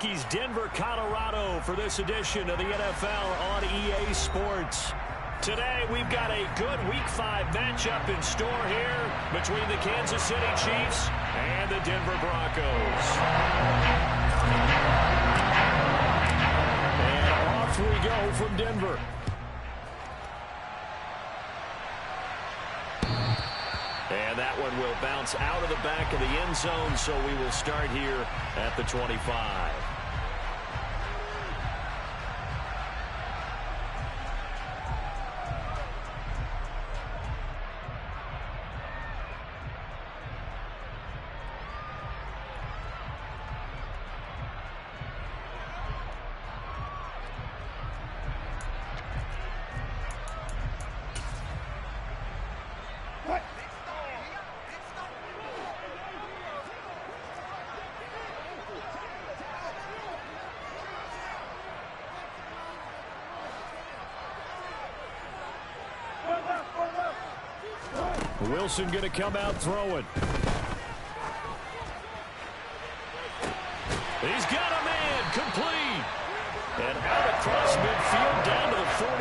He's Denver, Colorado for this edition of the NFL on EA Sports. Today, we've got a good Week 5 matchup in store here between the Kansas City Chiefs and the Denver Broncos. And off we go from Denver. And that one will bounce out of the back of the end zone, so we will start here at the 25. Wilson going to come out throwing. He's got a man complete. And out across midfield down to the 45.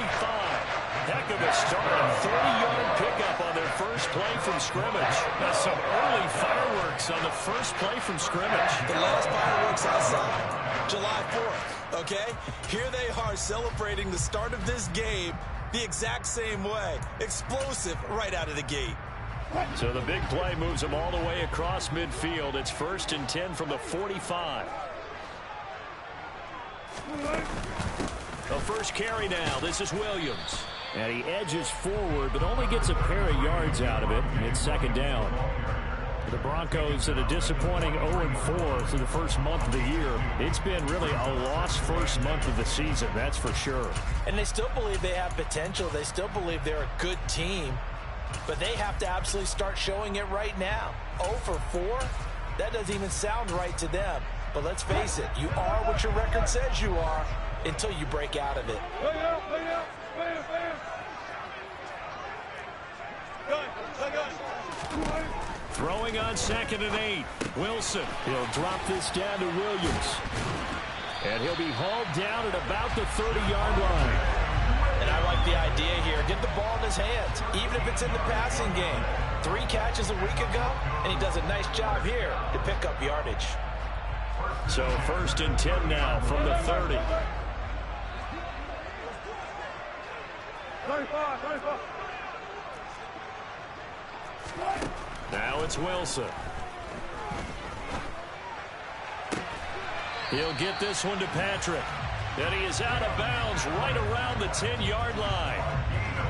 Heck of a start. A 30-yard pickup on their first play from scrimmage. That's some early fireworks on the first play from scrimmage. The last fireworks I saw, July 4th, okay? Here they are celebrating the start of this game the exact same way. Explosive right out of the gate. So the big play moves them all the way across midfield. It's 1st and 10 from the 45. The first carry now. This is Williams. And he edges forward, but only gets a pair of yards out of it. It's 2nd down. The Broncos at a disappointing 0-4 through the first month of the year. It's been really a lost first month of the season, that's for sure. And they still believe they have potential. They still believe they're a good team. But they have to absolutely start showing it right now. 0-4? That doesn't even sound right to them. But let's face it, you are what your record says you are until you break out of it. Throwing on 2nd and 8. Wilson. He'll drop this down to Williams. And he'll be hauled down at about the 30-yard line. And I like the idea here. Get the ball in his hands, even if it's in the passing game. 3 catches a week ago, and he does a nice job here to pick up yardage. So 1st and 10 now from the 30. 35. Now it's Wilson. He'll get this one to Patrick. And he is out of bounds right around the 10-yard line.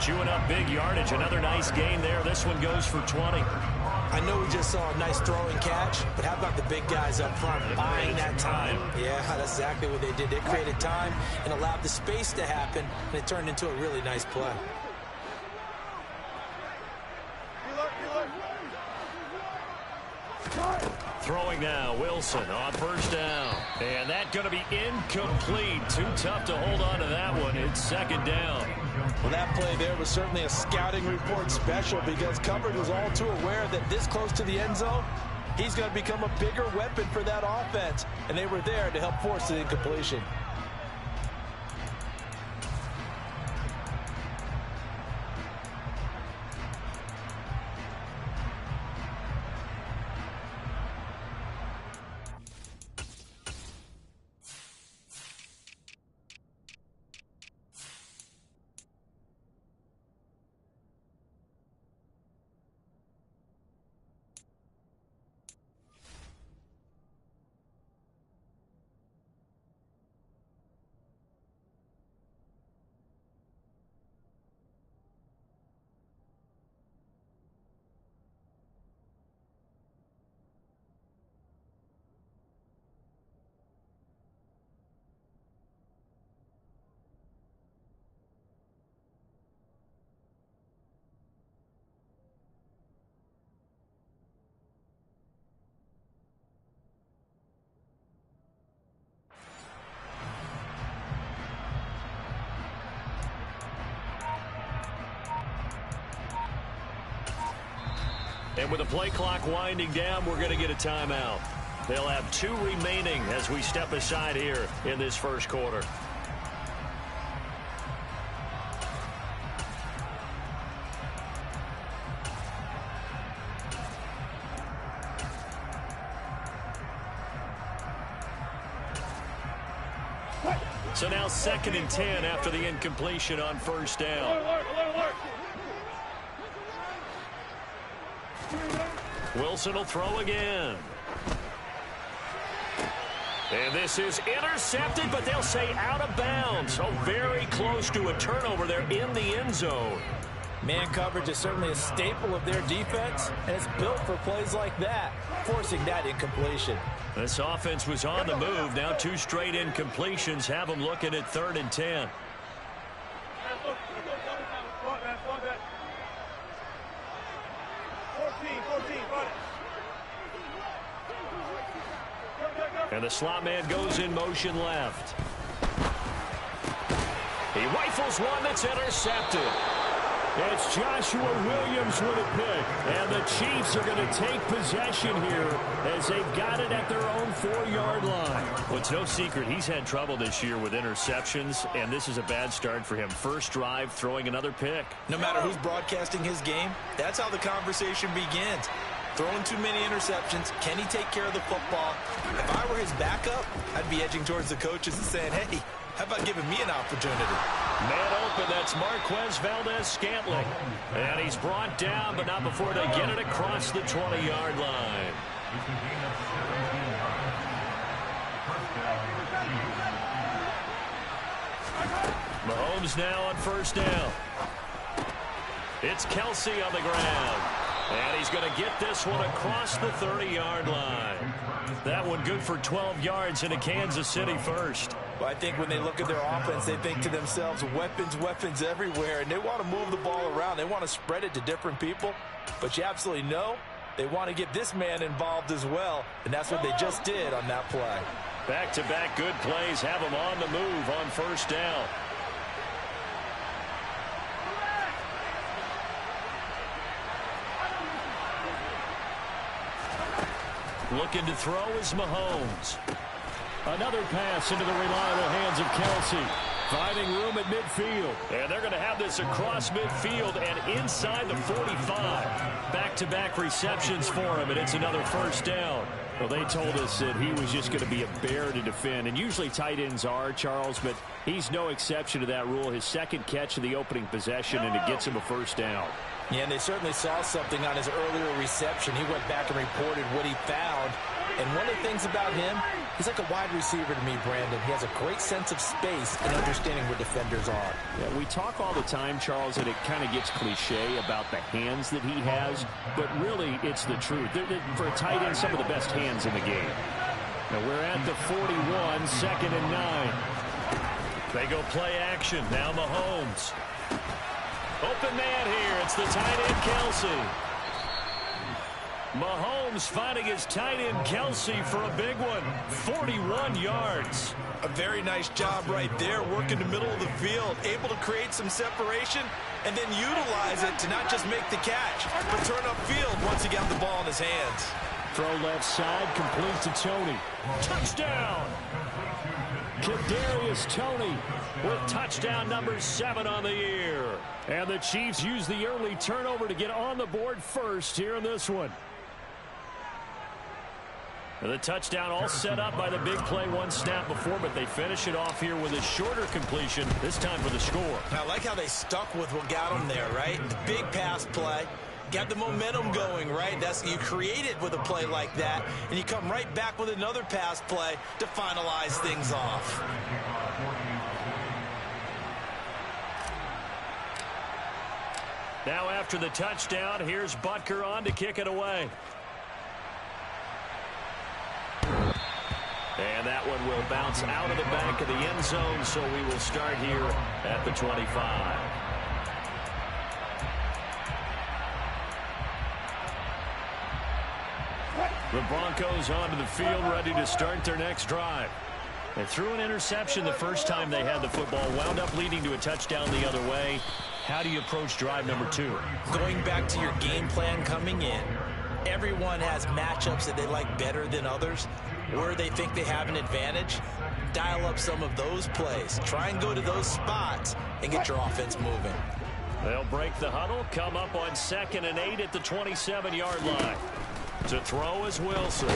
Chewing up big yardage. Another nice gain there. This one goes for 20. I know we just saw a nice throwing catch, but how about the big guys up front buying that time? Yeah, that's exactly what they did. They created time and allowed the space to happen, and it turned into a really nice play. Throwing now, Wilson on 1st down. And that's going to be incomplete. Too tough to hold on to that one. It's 2nd down. Well, that play there was certainly a scouting report special because coverage was all too aware that this close to the end zone, he's going to become a bigger weapon for that offense. And they were there to help force the incompletion. And with the play clock winding down, we're going to get a timeout. They'll have 2 remaining as we step aside here in this first quarter. So now 2nd and 10 after the incompletion on first down. Wilson will throw again. And this is intercepted, but they'll say out of bounds. So very close to a turnover there in the end zone. Man coverage is certainly a staple of their defense, and it's built for plays like that, forcing that incompletion. This offense was on the move. Now 2 straight incompletions have them looking at 3rd and 10. And the slot man goes in motion left. He rifles one that's intercepted. It's Joshua Williams with a pick. And the Chiefs are going to take possession here as they've got it at their own 4-yard line. Well, it's no secret he's had trouble this year with interceptions, and this is a bad start for him. First drive, throwing another pick. No matter who's broadcasting his game, that's how the conversation begins. Throwing too many interceptions. Can he take care of the football? If I were his backup, I'd be edging towards the coaches and saying, hey, how about giving me an opportunity? Man open, that's Marquez Valdez-Scantling. And he's brought down, but not before they get it across the 20-yard line. Mahomes now on first down. It's Kelsey on the ground. And he's going to get this one across the 30-yard line. That one good for 12 yards into Kansas City first. Well, I think when they look at their offense, they think to themselves, weapons everywhere, and they want to move the ball around. They want to spread it to different people, but you absolutely know they want to get this man involved as well, and that's what they just did on that play. Back-to-back good plays have them on the move on first down. Looking to throw is Mahomes. Another pass into the reliable hands of Kelsey. Finding room at midfield. And they're going to have this across midfield and inside the 45. Back-to-back receptions for him, and it's another first down. Well, they told us that he was just going to be a bear to defend. And usually tight ends are, Charles, but he's no exception to that rule. His second catch of the opening possession, and it gets him a first down. Yeah, and they certainly saw something on his earlier reception. He went back and reported what he found. And one of the things about him, he's like a wide receiver to me, Brandon. He has a great sense of space and understanding where defenders are. Yeah, we talk all the time, Charles, and it kind of gets cliche about the hands that he has, but really it's the truth. For a tight end, some of the best hands in the game. Now we're at the 41, 2nd and 9. They go play action. Now Mahomes. Open man here. It's the tight end, Kelsey. Mahomes finding his tight end, Kelsey, for a big one. 41 yards. A very nice job right there, working the middle of the field, able to create some separation, and then utilize it to not just make the catch, but turn upfield once he got the ball in his hands. Throw left side, complete to Tony. Touchdown! Kadarius Toney with touchdown number 7 on the year. And the Chiefs use the early turnover to get on the board first here in this one. And the touchdown all set up by the big play one snap before, but they finish it off here with a shorter completion, this time for the score. I like how they stuck with what got them there, right? The big pass play. Got the momentum going, right? You create it with a play like that, and you come right back with another pass play to finalize things off. Now after the touchdown, here's Butker on to kick it away. And that one will bounce out of the back of the end zone, so we will start here at the 25. The Broncos onto the field, ready to start their next drive. They threw an interception the first time they had the football, wound up leading to a touchdown the other way. How do you approach drive number 2? Going back to your game plan coming in, Everyone has matchups that they like better than others, where they think they have an advantage. Dial up some of those plays. Try and go to those spots and get your offense moving. They'll break the huddle, come up on 2nd and 8 at the 27-yard line. To throw is Wilson.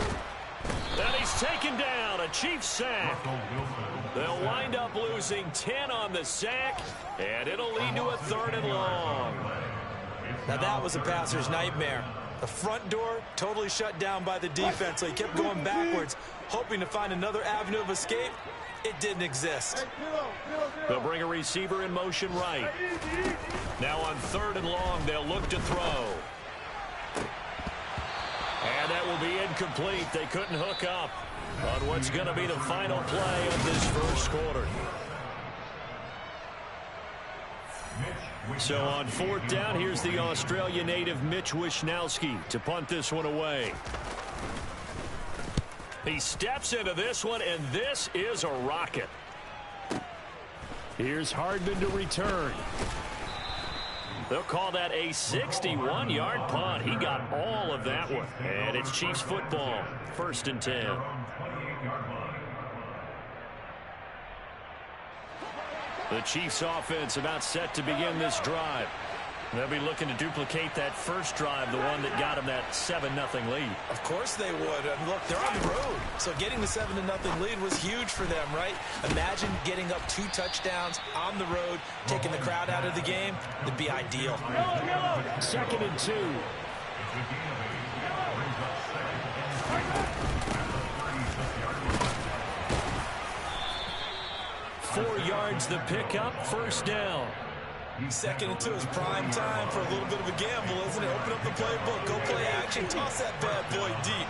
And he's taken down, a Chiefs sack. They'll wind up losing 10 on the sack, and it'll lead to a 3rd and long. Now that was a passer's nightmare. The front door totally shut down by the defense, so he kept going backwards, hoping to find another avenue of escape. It didn't exist. They'll bring a receiver in motion right. Now on 3rd and long, they'll look to throw. And that will be incomplete. They couldn't hook up on what's going to be the final play of this first quarter. So on 4th down, here's the Australia native Mitch Wishnowsky to punt this one away. He steps into this one, and this is a rocket. Here's Hardman to return. They'll call that a 61-yard punt. He got all of that one. And it's Chiefs football, 1st and 10. The Chiefs offense about set to begin this drive. They'll be looking to duplicate that first drive, the one that got them that 7-0 lead. Of course they would. And look, they're on the road. So getting the 7-0 lead was huge for them, right? Imagine getting up 2 touchdowns on the road, taking the crowd out of the game. It'd be ideal. 2nd and 2. 4 yards the pickup, 1st down. 2nd and 2 is prime time for a little bit of a gamble, isn't it? Open up the playbook, go play action, toss that bad boy deep.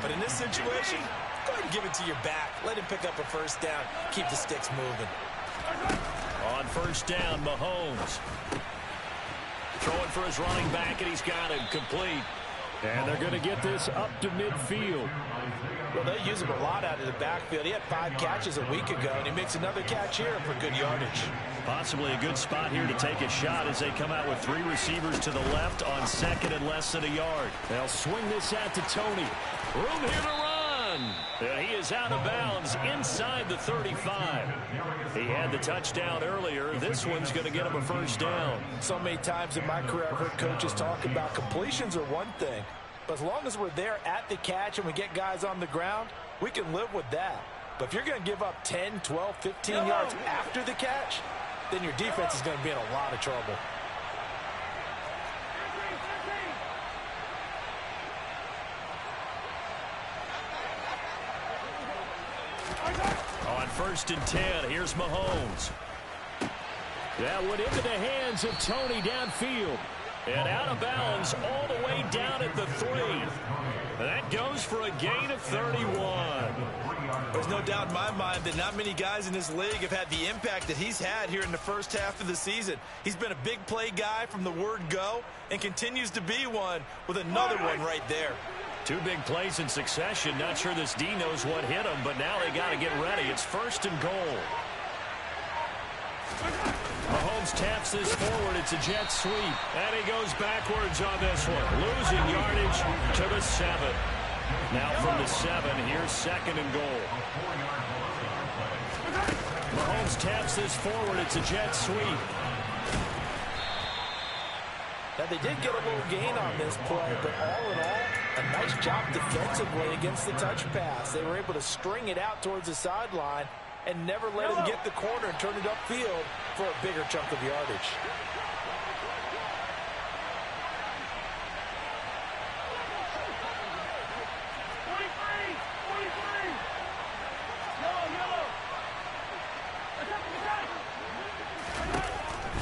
But in this situation, go ahead and give it to your back. Let him pick up a 1st down. Keep the sticks moving. On 1st down, Mahomes. Throwing for his running back, and he's got him complete. And they're going to get this up to midfield. Well, they use him a lot out of the backfield. He had 5 catches a week ago, and he makes another catch here for good yardage. Possibly a good spot here to take a shot as they come out with 3 receivers to the left on 2nd and less than a yard. They'll swing this out to Tony. Room here to run. And he is out of bounds inside the 35. He had the touchdown earlier. This one's going to get him a 1st down. So many times in my career I've heard coaches talk about completions are one thing. But as long as we're there at the catch and we get guys on the ground, we can live with that. But if you're going to give up 10, 12, 15 yards after the catch, then your defense is going to be in a lot of trouble. On 1st and 10, here's Mahomes. That went into the hands of Tony downfield. And out of bounds all the way down at the 3. That goes for a gain of 31. There's no doubt in my mind that not many guys in this league have had the impact that he's had here in the first half of the season. He's been a big play guy from the word go and continues to be one with another one right there. 2 big plays in succession. Not sure this D knows what hit him, but now they got to get ready. It's 1st and goal. Mahomes taps this forward. It's a jet sweep. And he goes backwards on this one. Losing yardage to the 7. Now from the 7, here's 2nd and goal. Mahomes taps this forward. It's a jet sweep. Now, they did get a little gain on this play, but all in all, a nice job defensively against the touch pass. They were able to string it out towards the sideline and never let him get the corner and turn it upfield for a bigger chunk of yardage.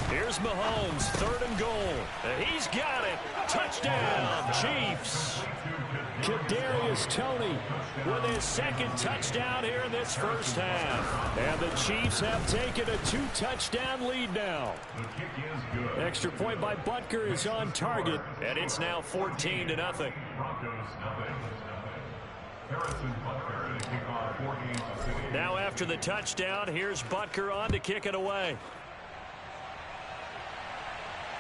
Here's Mahomes, 3rd and goal. And he's got it. Touchdown, Chiefs. Kadarius Toney with his 2nd touchdown here in this first half. And the Chiefs have taken a 2-touchdown lead now. Extra point by Butker is on target, and it's now 14-0. Now after the touchdown, here's Butker on to kick it away.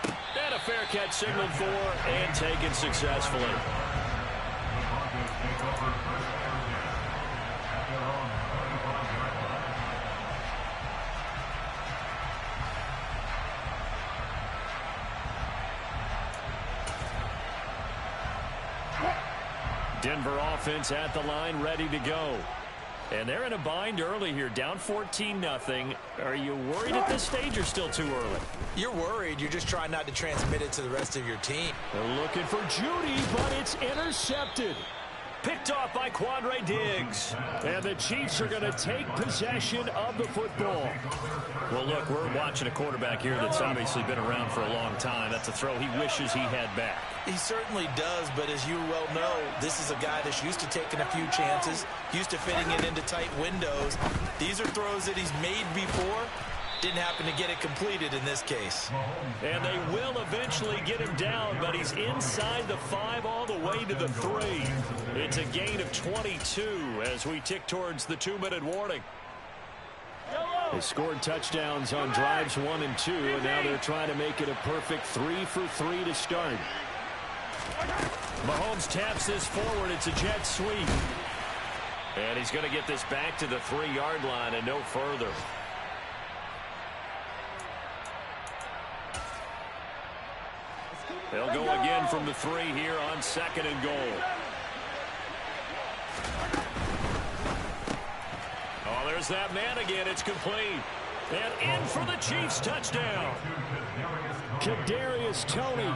And a fair catch signaled for and taken successfully. Denver offense at the line, ready to go. And they're in a bind early here, down 14-0. Are you worried at this stage or still too early? You're worried. You're just trying not to transmit it to the rest of your team. They're looking for Judy, but it's intercepted. Picked off by Quandre Diggs. And the Chiefs are going to take possession of the football. Well, look, we're watching a quarterback here that's obviously been around for a long time. That's a throw he wishes he had back. He certainly does, but as you well know, this is a guy that's used to taking a few chances, used to fitting it into tight windows. These are throws that he's made before. Didn't happen to get it completed in this case. And they will eventually get him down, but he's inside the 5 all the way to the 3. It's a gain of 22 as we tick towards the 2-minute warning. They scored touchdowns on drives 1 and 2, and now they're trying to make it a perfect 3 for 3 to start. Mahomes taps this forward. It's a jet sweep. And he's going to get this back to the 3-yard line and no further. They'll go again from the 3 here on 2nd and goal. Oh, there's that man again. It's complete. And in for the Chiefs touchdown. Kadarius Toney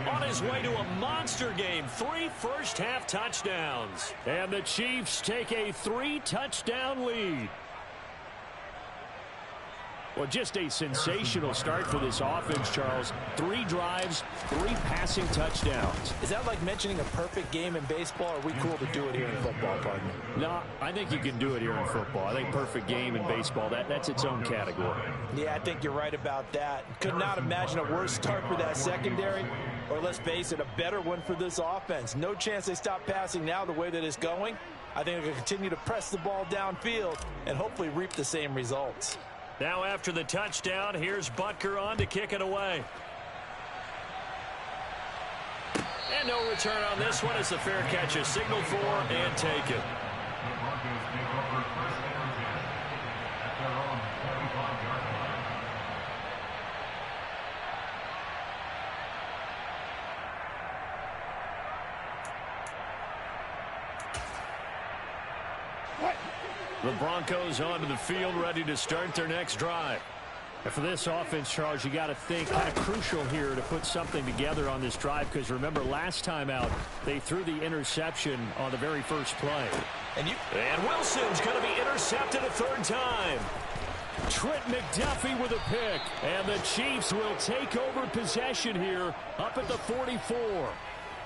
on his way to a monster game. 3 first-half touchdowns. And the Chiefs take a 3-touchdown lead. Well, just a sensational start for this offense, Charles. 3 drives, 3 passing touchdowns. Is that like mentioning a perfect game in baseball, or are we cool to do it here in football, partner? No, I think you can do it here in football. I think perfect game in baseball, that's its own category. Yeah, I think you're right about that. Could not imagine a worse start for that secondary, or let's face it, a better one for this offense. No chance they stop passing now the way that it's going. I think they're going to continue to press the ball downfield and hopefully reap the same results. Now after the touchdown, here's Butker on to kick it away. And no return on this one as the fair catch is signaled for and taken. The Broncos onto the field, ready to start their next drive. And for this offense, Charles, you got to think kind of crucial here to put something together on this drive, because remember last time out they threw the interception on the very first play. And Wilson's going to be intercepted a 3rd time. Trent McDuffie with a pick, and the Chiefs will take over possession here up at the 44.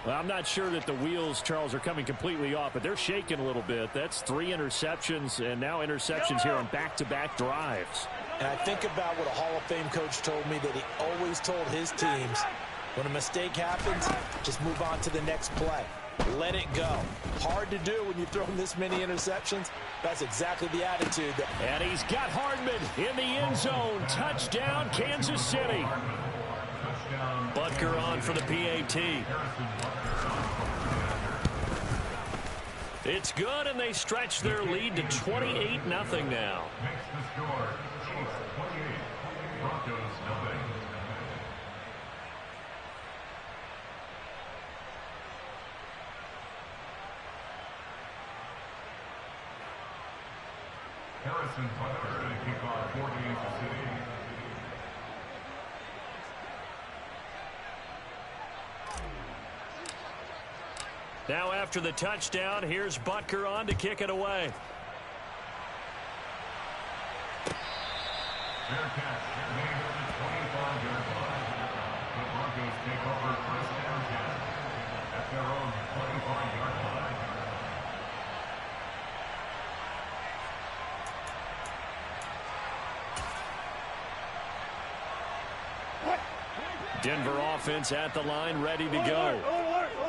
Well, I'm not sure that the wheels, Charles, are coming completely off, but they're shaking a little bit. That's 3 interceptions, and now interceptions here on back-to-back drives. And I think about what a Hall of Fame coach told me, that he always told his teams, when a mistake happens, just move on to the next play. Let it go. Hard to do when you throw this many interceptions. That's exactly the attitude. And he's got Hardman in the end zone. Touchdown, Kansas City. Butker on for the PAT. It's good, and they stretch their lead to 28-0 now. Harrison Butker to kick off for Kansas City. Now after the touchdown, here's Butker on to kick it away. Fair catch, made at the 25-yard line. The Broncos take over 1st and 10 at their own 25-yard line. Denver offense at the line, ready to go.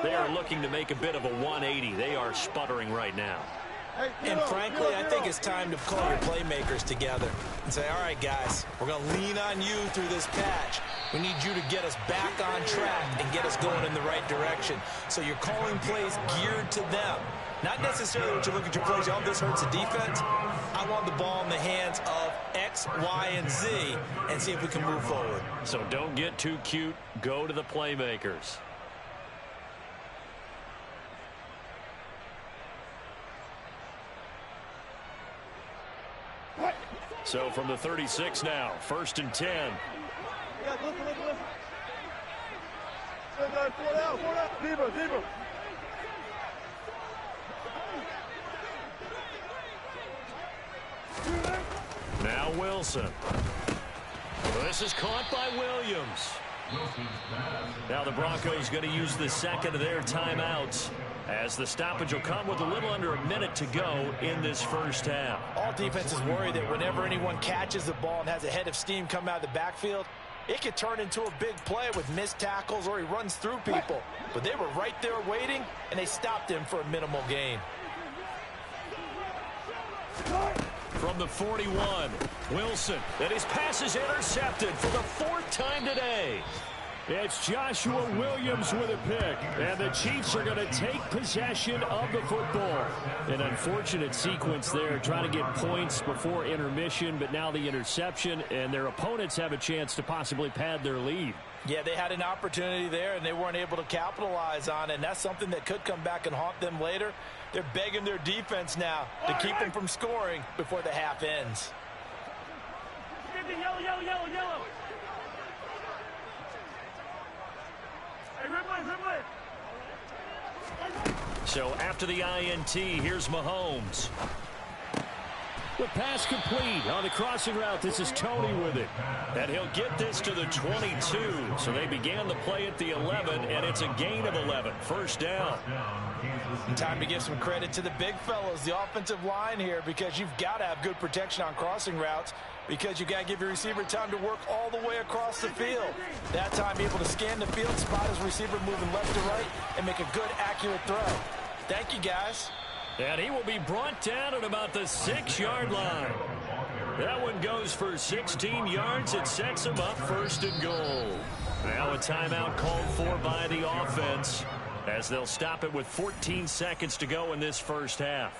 They are looking to make a bit of a 180. They are sputtering right now. And frankly, I think it's time to call your playmakers together and say, all right, guys, we're going to lean on you through this patch. We need you to get us back on track and get us going in the right direction. So you're calling plays geared to them. Not necessarily what you look at your plays, oh, this hurts the defense. I want the ball in the hands of X, Y, and Z and see if we can move forward. So don't get too cute. Go to the playmakers. So from the 36 now, 1st and 10. Yeah, listen. Four out. Deeper. Now Wilson. This is caught by Williams. Now the Broncos going to use the second of their timeouts as the stoppage will come with a little under a minute to go in this first half. All defenses worry that whenever anyone catches the ball and has a head of steam come out of the backfield, it could turn into a big play with missed tackles or he runs through people. But they were right there waiting, and they stopped him for a minimal gain. From the 41, Wilson. And his pass is intercepted for the 4th time today. It's Joshua Williams with a pick. And the Chiefs are going to take possession of the football. An unfortunate sequence there, trying to get points before intermission, but now the interception, and their opponents have a chance to possibly pad their lead. Yeah, they had an opportunity there, and they weren't able to capitalize on it, and that's something that could come back and haunt them later. They're begging their defense now to keep them from scoring before the half ends. Yellow. Hey, red. So after the INT, here's Mahomes. The pass complete on the crossing route. This is Tony with it. And he'll get this to the 22. So they began the play at the 11, and it's a gain of 11. First down. Time to give some credit to the big fellows, the offensive line here, because you've got to have good protection on crossing routes, because you've got to give your receiver time to work all the way across the field. That time able to scan the field, spot his receiver moving left to right, and make a good, accurate throw. Thank you, guys. And he will be brought down at about the 6-yard line. That one goes for 16 yards. It sets him up 1st and goal. Now a timeout called for by the offense as they'll stop it with 14 seconds to go in this first half.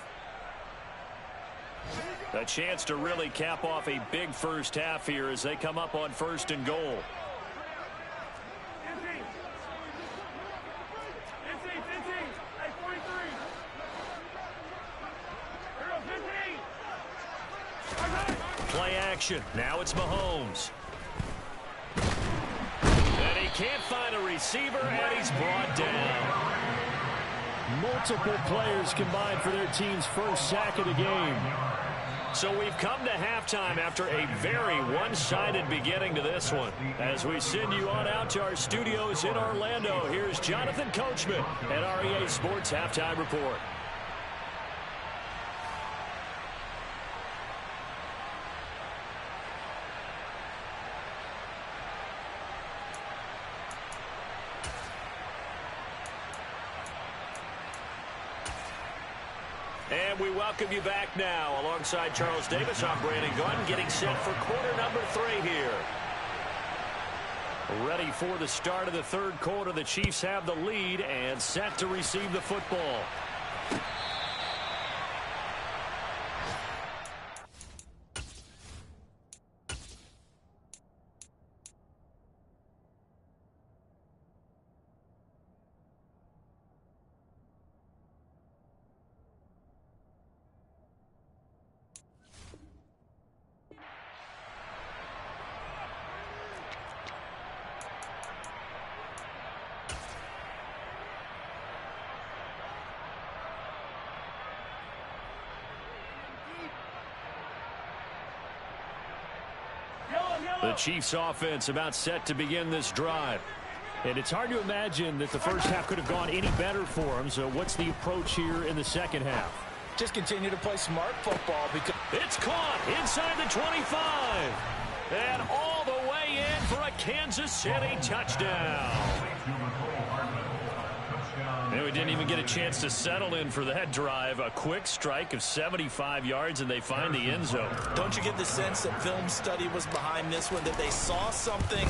A chance to really cap off a big first half here as they come up on 1st and goal. Play action. Now it's Mahomes. And he can't find a receiver, and he's brought down. Multiple players combined for their team's first sack of the game. So we've come to halftime after a very one-sided beginning to this one. As we send you on out to our studios in Orlando, here's Jonathan Coachman at REA Sports Halftime Report. And we welcome you back now. Alongside Charles Davis, I'm Brandon Gunn, getting set for quarter number 3 here. Ready for the start of the 3rd quarter. The Chiefs have the lead and set to receive the football. The Chiefs offense about set to begin this drive. And it's hard to imagine that the first half could have gone any better for them. So what's the approach here in the second half? Just continue to play smart football. Because it's caught inside the 25. And all the way in for a Kansas City touchdown. And we didn't even get a chance to settle in for that drive. A quick strike of 75 yards, and they find the end zone. Don't you get the sense that film study was behind this one, that they saw something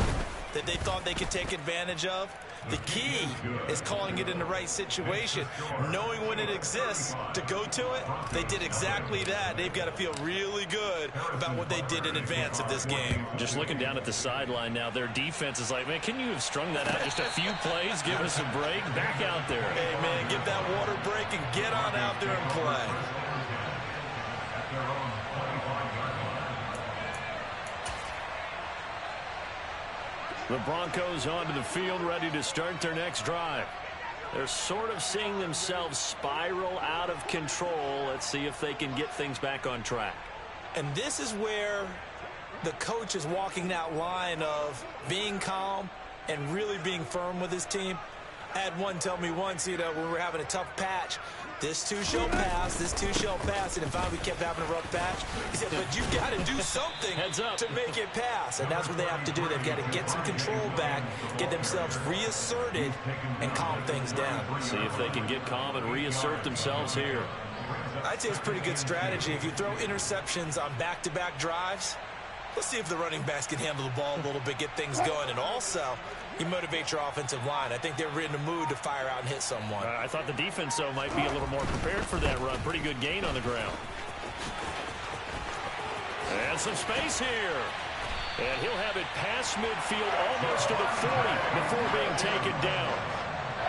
that they thought they could take advantage of? The key is calling it in the right situation, knowing when it exists to go to it. They did exactly that. They've got to feel really good about what they did in advance of this game. Just looking down at the sideline now, their defense is like, man, can you have strung that out just a few plays? Give us a break. Back out there. Hey, man, get that water break and get on out there and play. The Broncos onto the field, ready to start their next drive. They're sort of seeing themselves spiral out of control. Let's see if they can get things back on track. And this is where the coach is walking that line of being calm and really being firm with his team. I had one tell me once, when we were having a tough patch, this too shall pass, this too shall pass. And if we kept having a rough patch, he said, but you've got to do something to make it pass. And that's what they have to do. They've got to get some control back, get themselves reasserted, and calm things down. See if they can get calm and reassert themselves here. I'd say it's a pretty good strategy. If you throw interceptions on back-to-back drives, let's see if the running backs can handle the ball a little bit, get things going. And also, you motivate your offensive line. I think they're in the mood to fire out and hit someone. I thought the defense, though, might be a little more prepared for that run. Pretty good gain on the ground. And some space here. And he'll have it past midfield almost to the 40 before being taken down.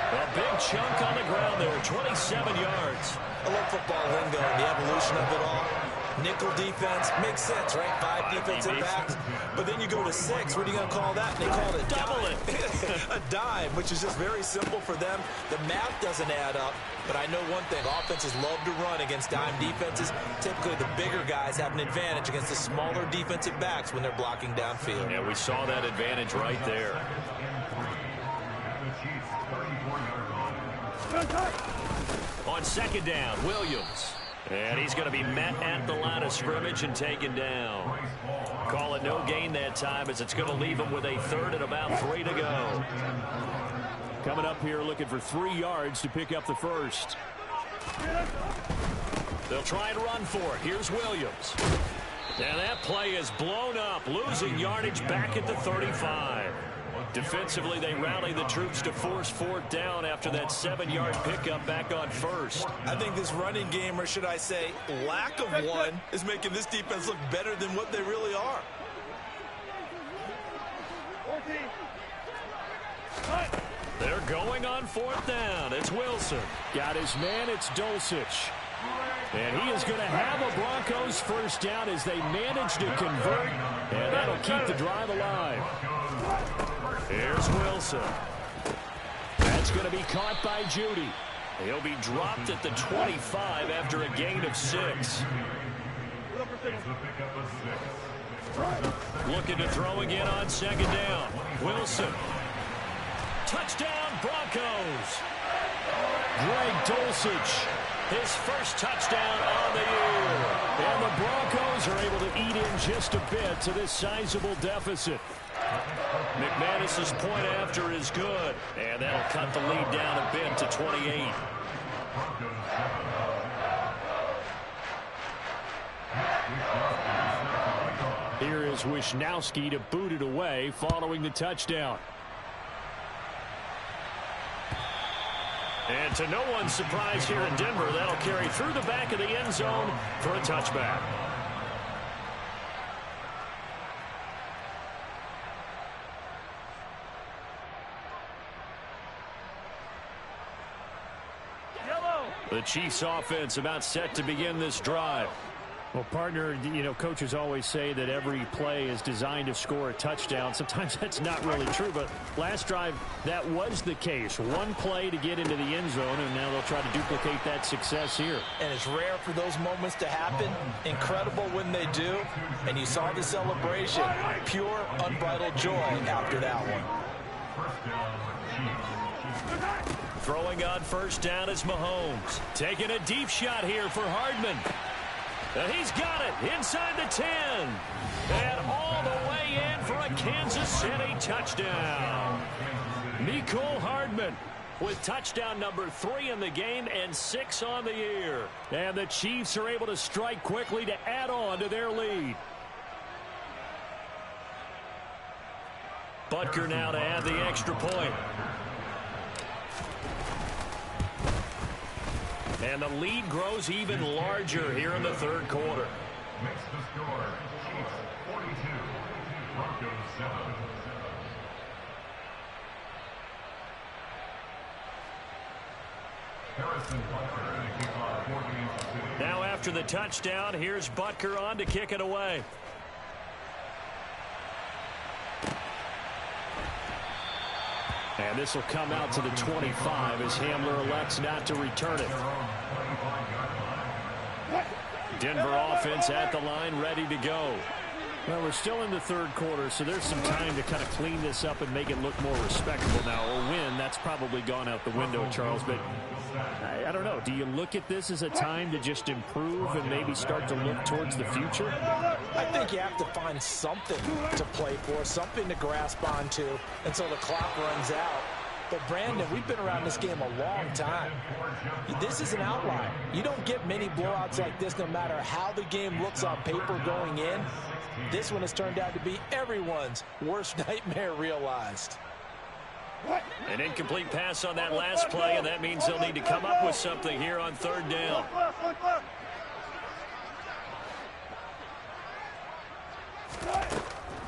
A big chunk on the ground there, 27 yards. I love football lingo and the evolution of it all. Nickel defense makes sense, right? 5 defensive backs. But then you go to 6. What are you going to call that? And they call it a double dime. A dime, which is just very simple for them. The math doesn't add up. But I know one thing. Offenses love to run against dime defenses. Typically, the bigger guys have an advantage against the smaller defensive backs when they're blocking downfield. Yeah, we saw that advantage right there. On second down, Williams. And he's going to be met at the line of scrimmage and taken down. Call it no gain that time as it's going to leave him with a third and about 3 to go. Coming up here looking for 3 yards to pick up the first. They'll try and run for it. Here's Williams. And that play is blown up, losing yardage back at the 35. Defensively, they rally the troops to force 4th down after that 7-yard pickup back on first. I think this running game, or should I say lack of one, is making this defense look better than what they really are. 14. They're going on 4th down. It's Wilson. Got his man. It's Dulcich. And he is going to have a Broncos first down as they manage to convert. And that'll keep the drive alive. Here's Wilson. That's going to be caught by Judy. He'll be dropped at the 25 after a gain of 6. Looking to throw again on second down. Wilson. Touchdown, Broncos. Greg Dulcich, his first touchdown on the year. And the Broncos are able to eat in just a bit to this sizable deficit. McManus's point after is good. And that'll cut the lead down a bit to 28. Here is Wisnowski to boot it away following the touchdown. And to no one's surprise here in Denver, that'll carry through the back of the end zone for a touchback. The Chiefs offense about set to begin this drive. Well, partner, coaches always say that every play is designed to score a touchdown. Sometimes that's not really true, but last drive, that was the case. One play to get into the end zone, and now they'll try to duplicate that success here. And it's rare for those moments to happen. Incredible when they do. And you saw the celebration. Pure, unbridled joy after that one. Throwing on first down is Mahomes. Taking a deep shot here for Hardman. And he's got it inside the 10. And all the way in for a Kansas City touchdown. Mecole Hardman with touchdown number 3 in the game and 6 on the year. And the Chiefs are able to strike quickly to add on to their lead. Butker now to add the extra point. And the lead grows even larger here in the third quarter. Makes the score, Chiefs 42, Broncos 7. Harrison Butker to kick off for Kansas City. Now after the touchdown, here's Butker on to kick it away. And this will come out to the 25 as Hamler elects not to return it. Denver offense at the line, ready to go. Well, we're still in the third quarter, so there's some time to kind of clean this up and make it look more respectable now. A win, that's probably gone out the window, Charles, but I don't know. Do you look at this as a time to just improve and maybe start to look towards the future? I think you have to find something to play for, something to grasp onto until the clock runs out. But, Brandon, we've been around this game a long time. This is an outlier. You don't get many blowouts like this no matter how the game looks on paper going in. This one has turned out to be everyone's worst nightmare realized. An incomplete pass on that last play, and that means they'll need to come up with something here on third down.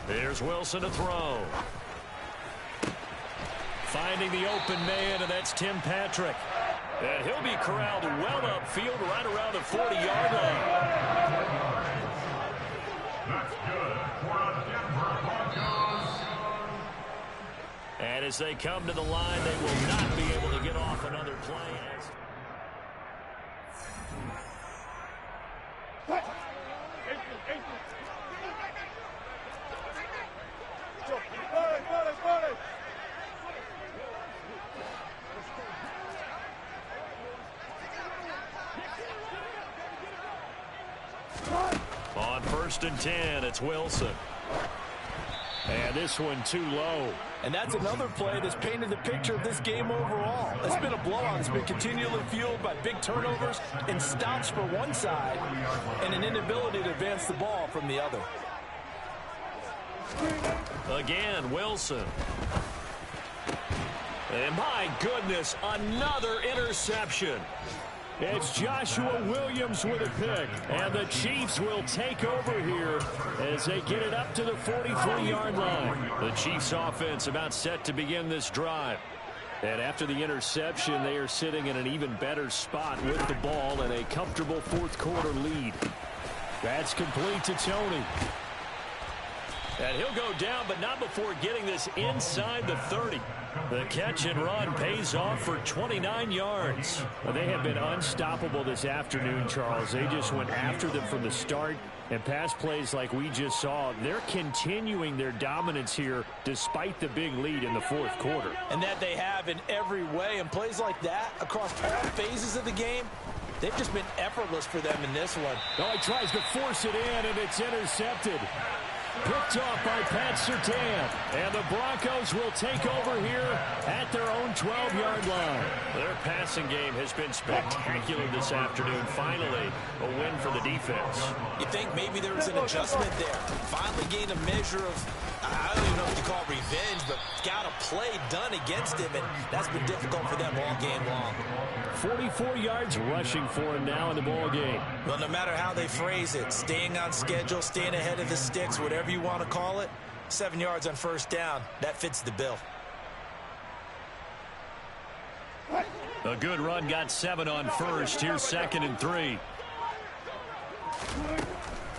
Here's Wilson to throw. Finding the open man, and that's Tim Patrick. And he'll be corralled well upfield right around the 40-yard line. That's good for the Denver Broncos. And as they come to the line, they will not be able to get off another play. On 1st and 10, it's Wilson. And this one too low. And that's another play that's painted the picture of this game overall. It's been a blowout. It's been continually fueled by big turnovers and stops for one side and an inability to advance the ball from the other. Again, Wilson. And my goodness, another interception. It's Joshua Williams with a pick. And the Chiefs will take over here as they get it up to the 43-yard line. The Chiefs offense about set to begin this drive. And after the interception, they are sitting in an even better spot with the ball and a comfortable fourth quarter lead. That's complete to Tony. And he'll go down, but not before getting this inside the 30. The catch and run pays off for 29 yards. Well, they have been unstoppable this afternoon, Charles. They just went after them from the start. And pass plays like we just saw, they're continuing their dominance here despite the big lead in the fourth quarter. And that they have in every way. And plays like that across all phases of the game, they've just been effortless for them in this one. Oh, he tries to force it in, and it's intercepted. Picked off by Pat Surtain. And the Broncos will take over here at their own 12-yard line. Their passing game has been spectacular this afternoon. Finally, a win for the defense. You think maybe there was an adjustment there. Finally gained a measure of, I don't even know what you call revenge, but got a play done against him, and that's been difficult for them all game long. 44 yards rushing for him now in the ball game. Well, no matter how they phrase it, staying on schedule, staying ahead of the sticks, whatever you want to call it, 7 yards on first down, that fits the bill. A good run got 7 on first. Here's 2nd and 3.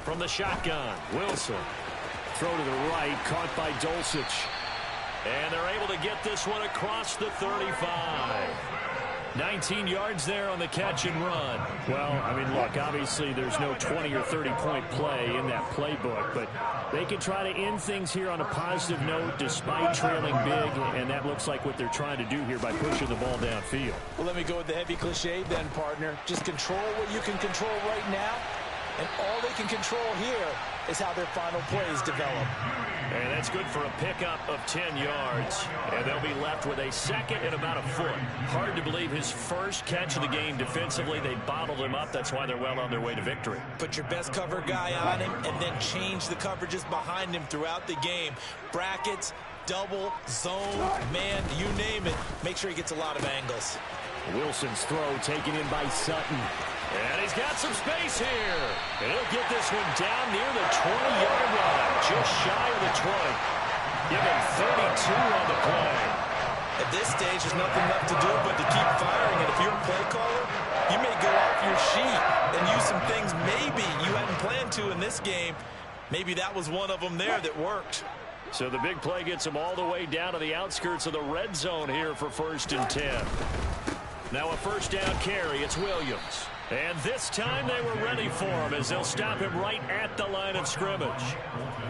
From the shotgun, Wilson. Throw to the right, caught by Dulcich. And they're able to get this one across the 35. 19 yards there on the catch and run. Well, I mean, look, obviously there's no 20 or 30-point play in that playbook, but they can try to end things here on a positive note despite trailing big, and that looks like what they're trying to do here by pushing the ball downfield. Well, let me go with the heavy cliche then, partner. Just control what you can control right now, and all they can control here is how their final plays develop. And that's good for a pickup of 10 yards. And they'll be left with a second and about a foot. Hard to believe his first catch of the game defensively. They bottled him up. That's why they're well on their way to victory. Put your best cover guy on him and then change the coverages behind him throughout the game. Brackets, double, zone, man, you name it. Make sure he gets a lot of angles. Wilson's throw taken in by Sutton. And he's got some space here. And he'll get this one down near the 20-yard line. Just shy of the 20. Give him 32 on the play. At this stage, there's nothing left to do but to keep firing. And if you're a play caller, you may go off your sheet and use some things maybe you hadn't planned to in this game. Maybe that was one of them there that worked. So the big play gets them all the way down to the outskirts of the red zone here for 1st and 10. Now a first down carry. It's Williams. And this time they were ready for him as they'll stop him right at the line of scrimmage.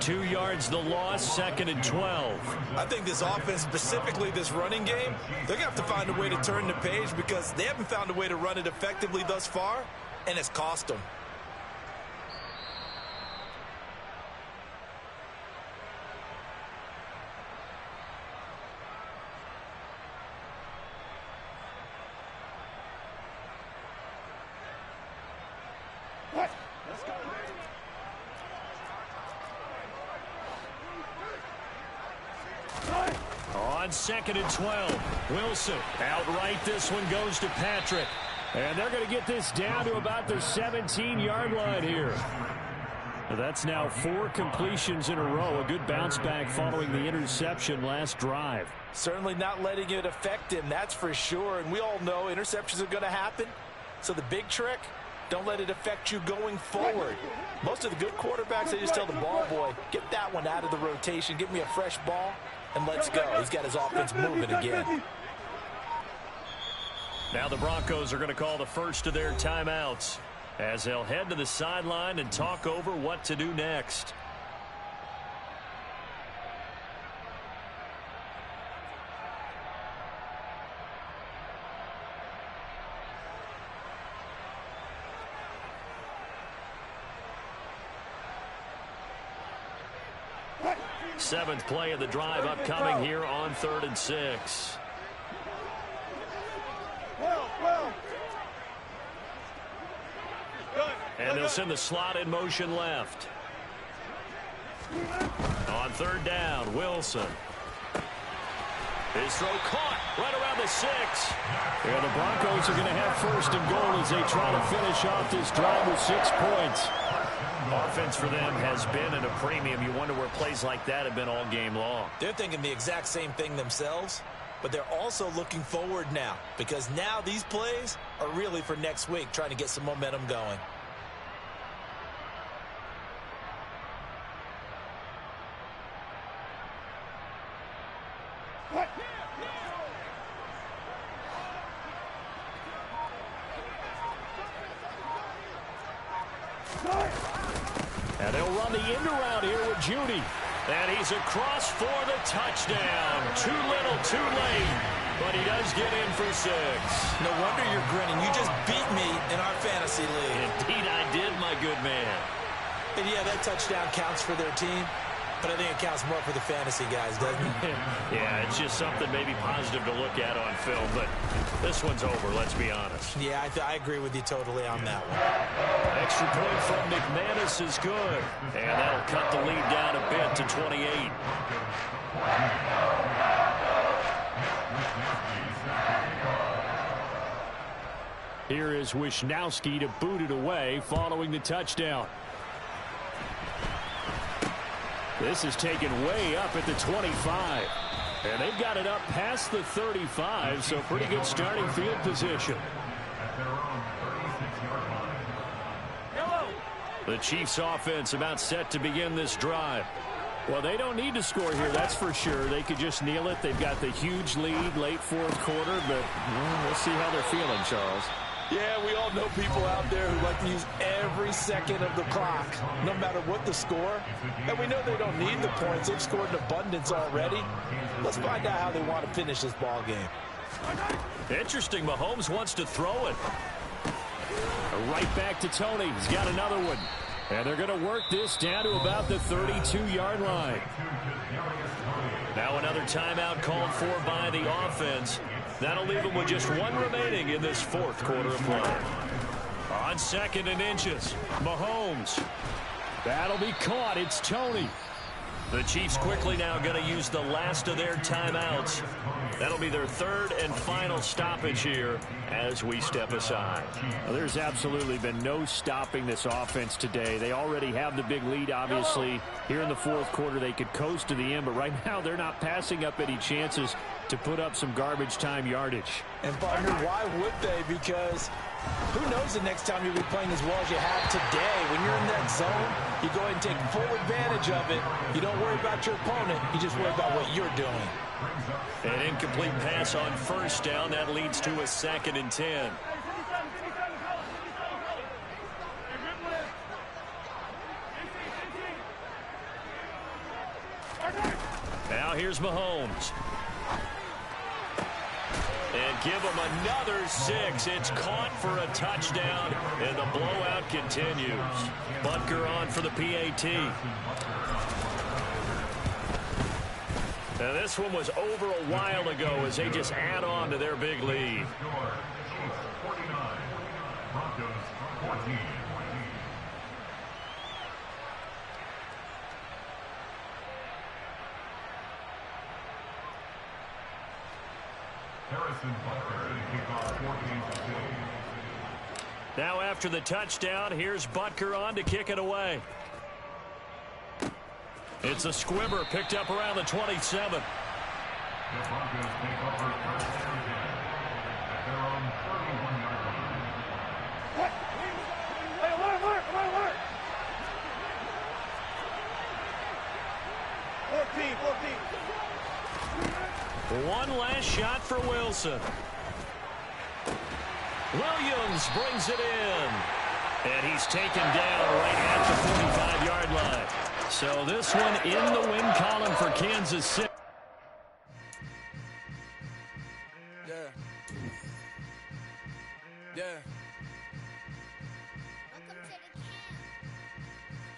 2 yards the loss, 2nd and 12. I think this offense, specifically this running game, they're going to have to find a way to turn the page because they haven't found a way to run it effectively thus far, and it's cost them. On 2nd and 12, Wilson outright. This one goes to Patrick. And they're going to get this down to about the 17-yard line here. That's now 4 completions in a row. A good bounce back following the interception last drive. Certainly not letting it affect him, that's for sure. And we all know interceptions are going to happen. So the big trick, don't let it affect you going forward. Most of the good quarterbacks, they just tell the ball boy, get that one out of the rotation, give me a fresh ball, and let's go. He's got his offense moving again. Now the Broncos are going to call the first of their timeouts as they'll head to the sideline and talk over what to do next. Seventh play of the drive upcoming here on 3rd and 6. And they'll send the slot in motion left. On 3rd down, Wilson. His throw caught right around the 6. And the Broncos are going to have 1st and goal as they try to finish off this drive with 6 points. Offense for them has been at a premium. You wonder where plays like that have been all game long. They're thinking the exact same thing themselves, but they're also looking forward now because now these plays are really for next week, trying to get some momentum going. And they'll run the end around here with Judy. And he's across for the touchdown. Too little, too late. But he does get in for 6. No wonder you're grinning. You just beat me in our fantasy league. Indeed I did, my good man. And yeah, that touchdown counts for their team. But I think it counts more for the fantasy guys, doesn't it? Yeah, it's just something maybe positive to look at on film. But this one's over, let's be honest. Yeah, I agree with you totally on that one. Extra point from McManus is good. And that'll cut the lead down a bit to 28. Here is Wisnowski to boot it away following the touchdown. This is taken way up at the 25. And they've got it up past the 35, so pretty good starting field position. The Chiefs offense about set to begin this drive. Well, they don't need to score here, that's for sure. They could just kneel it. They've got the huge lead late 4th quarter, but we'll see how they're feeling, Charles. Yeah, we all know people out there who like to use every second of the clock, no matter what the score. And we know they don't need the points. They've scored in abundance already. Let's find out how they want to finish this ball game. Interesting. Mahomes wants to throw it. Right back to Tony. He's got another one. And they're going to work this down to about the 32-yard line. Now another timeout called for by the offense. That'll leave them with just 1 remaining in this 4th quarter of play. On 2nd and inches, Mahomes. That'll be caught. It's Tony. The Chiefs quickly now going to use the last of their timeouts. That'll be their 3rd and final stoppage here as we step aside. Well, there's absolutely been no stopping this offense today. They already have the big lead, obviously. Here in the 4th quarter, they could coast to the end, but right now they're not passing up any chances to put up some garbage time yardage. And partner, why would they? Because Who knows the next time you'll be playing as well as you have today. When you're in that zone, you go ahead and take full advantage of it. You don't worry about your opponent. You just worry about what you're doing. An incomplete pass on first down. That leads to a 2nd and 10. Now here's Mahomes. And give him another 6. It's caught for a touchdown, and the blowout continues. Butker on for the PAT. Now this one was over a while ago as they just add on to their big lead. Chiefs 49, Broncos 14. Harrison Butker to kick off 14-2. Now after the touchdown, here's Butker on to kick it away. It's a squibber picked up around the 27. The Broncos take over first down at their own 31-yard line. Hey, alert! 14. One last shot for Wilson. Williams brings it in. And he's taken down right at the 45-yard line. So this one in the win column for Kansas City. Yeah.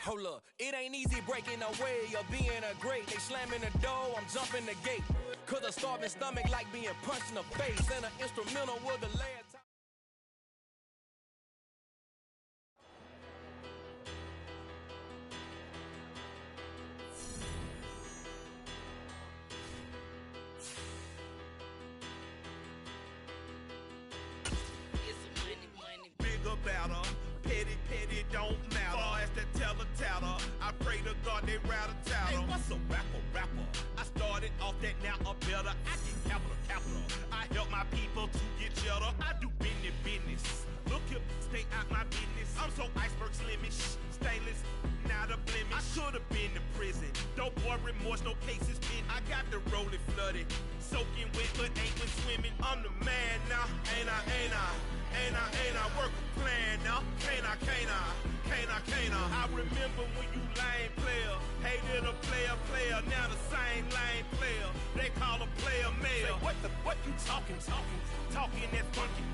Hold up, it ain't easy breaking away or being a great. They slamming the door, I'm jumping the gate. Cause a starving stomach like being punched in the face. And an instrumental with the last time. Better, petty, don't matter. Far as the teller, I pray to God they rattle tattle. Hey, what's a rapper? I started off that, now I'm better. I get capital. I help my people to get cheddar. I do business. Look here, stay out my business. I'm so iceberg slimish, stainless, not a blemish. I should have been in prison. Don't boy remorse, no cases pinned. I got the rolling flooded, soaking wet, but ain't been swimming. I'm the man now, ain't I? Work a plan now, can't I? I remember when you lame player, hated a player, now the same lame player. They call a player mayor. Say, what you talking that funky?